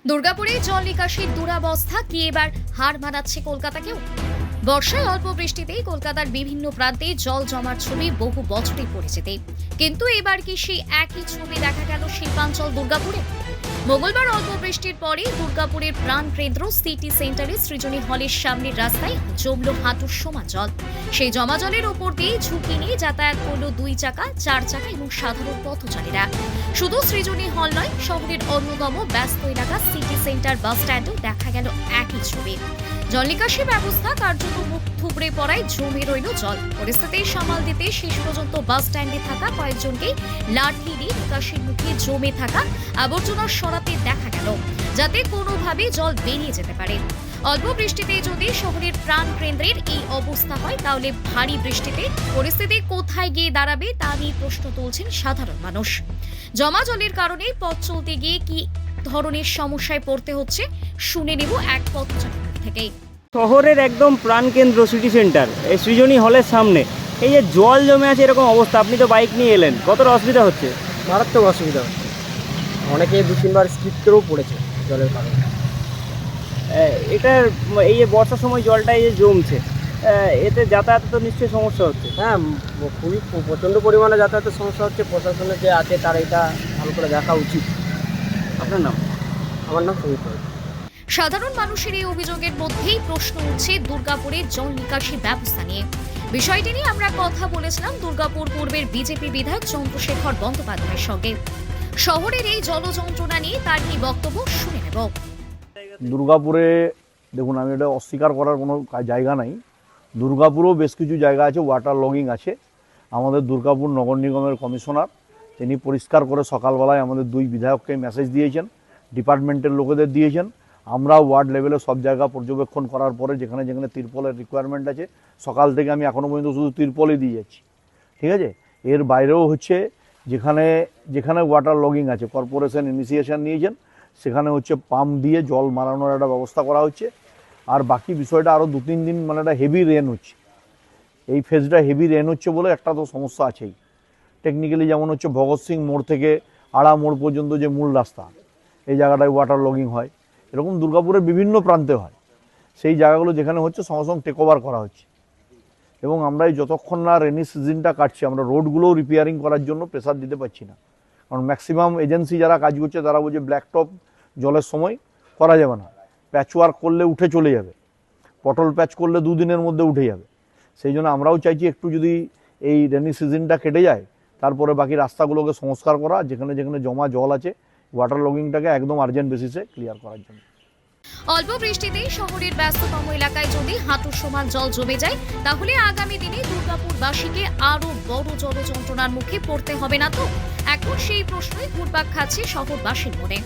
দুর্গাপুরে জল নিকাশির দুরবস্থা কি এবার হার মানাচ্ছে কলকাতাকেও? বর্ষায় অল্প বৃষ্টিতেই কলকাতার বিভিন্ন প্রান্তে জল জমার ছবি বহু বছরই পরিচিতি, কিন্তু এবার কি সেই একই ছবি দেখা গেল শিল্পাঞ্চল দুর্গাপুরে? মঙ্গলবার অল্প বৃষ্টির পরে দুর্গাপুরের প্রাণ কেন্দ্র সিটি সেন্টারে সৃজনী হলের সামনের রাস্তায় জমল হাঁটুর সমান জল। সেই জমা জলের ওপর দিয়ে ঝুঁকি নিয়ে যাতায়াত করলো 2 চাকা, 4 চাকা এবং সাধারণ পথচারীরা। শুধু সৃজনী হল নয়, শহরের অন্যতম ব্যস্ত এলাকা সিটি সেন্টার বাস স্ট্যান্ডেও দেখা গেল একই ছবি। জল নিকাশি ব্যবস্থা কার্যত মুখ থুবড়ে পড়ায় জমে রইল জল। পরিস্থিতি সামাল দিতে শেষ পর্যন্ত বাস স্ট্যান্ডে থাকা কয়েকজনকে লাঠি দিয়ে নিকাশির মুখে জমে থাকা আবর্জনা সরাতে দেখা গেল, যাতে কোনোভাবে জল বেরিয়ে যেতে পারে। অল্প বৃষ্টিতে যদি শহরের প্রাণ কেন্দ্রের এই অবস্থা হয়, তাহলে ভারী বৃষ্টিতে পরিস্থিতি কোথায় গিয়ে দাঁড়াবে তা নিয়ে প্রশ্ন তুলছেন সাধারণ মানুষ। জমা জলের কারণে পথ চলতে গিয়ে কি ধরনের সমস্যায় পড়তে হচ্ছে শুনে নেব এক পথচারী থেকেই। শহরের একদম প্রাণকেন্দ্র সিটি সেন্টার, এই সৃজনী হলের সামনে এই যে জল জমে আছে এরকম অবস্থা, আপনি তো বাইক নিয়ে এলেন, কতটা অসুবিধা হচ্ছে? মারাত্মক অসুবিধা হচ্ছে, অনেকে 2-3 বার স্কিপ করেও পড়েছে জলের কারণে। এটার এই যে বর্ষার সময় জলটা এই যে জমছে, এতে যাতায়াতে তো নিশ্চয়ই সমস্যা হচ্ছে। হ্যাঁ, খুবই প্রচণ্ড পরিমাণে যাতায়াতের সমস্যা হচ্ছে। প্রশাসনের যে আছে তার এটা ভালো করে দেখা উচিত। আপনার নাম? আমার নাম সুমিত। সাধারণ মানুষের এই অভিযোগের মধ্যেই প্রশ্ন উঠছে দুর্গাপুরের জল নিকাশি ব্যবস্থা নিয়ে। বিষয়টি নিয়ে আমরা কথা বলেছিলাম দুর্গাপুর পূর্বের বিজেপি বিধায়ক চন্দ্রশেখর বন্দ্যোপাধ্যায়ের সঙ্গে। শহরের এই জল যন্ত্রণা নিয়ে তার কি বক্তব্য শুনে নেব। দুর্গাপুরে দেখুন, আমি এটা অস্বীকার করার কোনো জায়গা নাই। দুর্গাপুরেও বেশ কিছু জায়গা আছে ওয়াটার লগিং আছে। আমাদের দুর্গাপুর নগর নিগমের কমিশনার তিনি পরিষ্কার করে সকালবেলায় আমাদের 2 বিধায়ককে মেসেজ দিয়েছেন, ডিপার্টমেন্টের লোকেদের দিয়েছেন। আমরা ওয়ার্ড লেভেলে সব জায়গা পর্যবেক্ষণ করার পরে যেখানে যেখানে তিরপলের রিকোয়ারমেন্ট আছে, সকাল থেকে আমি এখনও পর্যন্ত শুধু তিরপলই দিয়ে যাচ্ছি, ঠিক আছে? এর বাইরেও হচ্ছে যেখানে যেখানে ওয়াটার লগিং আছে কর্পোরেশন ইনিশিয়েশন নিয়েছেন, সেখানে হচ্ছে পাম্প দিয়ে জল মারানোর একটা ব্যবস্থা করা হচ্ছে। আর বাকি বিষয়টা আরও 2-3 দিন মানে একটা হেভি রেন হচ্ছে, এই ফেজটা হেভি রেন হচ্ছে বলে একটা তো সমস্যা আছেই। টেকনিক্যালি যেমন হচ্ছে ভগৎ সিং মোড় থেকে আড়া মোড় পর্যন্ত যে মূল রাস্তা, এই জায়গাটায় ওয়াটার লগিং হয়, এরকম দুর্গাপুরের বিভিন্ন প্রান্তে হয়। সেই জায়গাগুলো যেখানে হচ্ছে সঙ্গে সঙ্গে টেক ওভার করা হচ্ছে। এবং আমরা এই যতক্ষণ না রেনি সিজনটা কাটছি, আমরা রোডগুলোও রিপেয়ারিং করার জন্য প্রেসার দিতে পারছি না। কারণ ম্যাক্সিমাম এজেন্সি যারা কাজ করছে তারা বলছে ব্ল্যাক টপ জলের সময় করা যাবে না, প্যাচ ওয়ার্ক করলে উঠে চলে যাবে, পটল প্যাচ করলে 2 দিনের মধ্যে উঠে যাবে। সেই জন্য আমরাও চাইছি একটু যদি এই রেনি সিজনটা কেটে যায়, তারপরে বাকি রাস্তাগুলোকে সংস্কার করা, যেখানে যেখানে জমা জল আছে ওয়াটার লগিংটাকে একদম আর্জেন্ট বেসিসে ক্লিয়ার করার জন্য। অল্প বৃষ্টিতে শহরের ব্যস্ততম এলাকায় যদি হাঁটুর সমান জল জমে যায়, তাহলে আগামী দিনে দুর্গাপুরবাসীকে আরো বড় জল যন্ত্রণার মুখে পড়তে হবে না তো? এখন সেই প্রশ্নই ঘুরপাক খাচ্ছে শহরবাসীর মনে।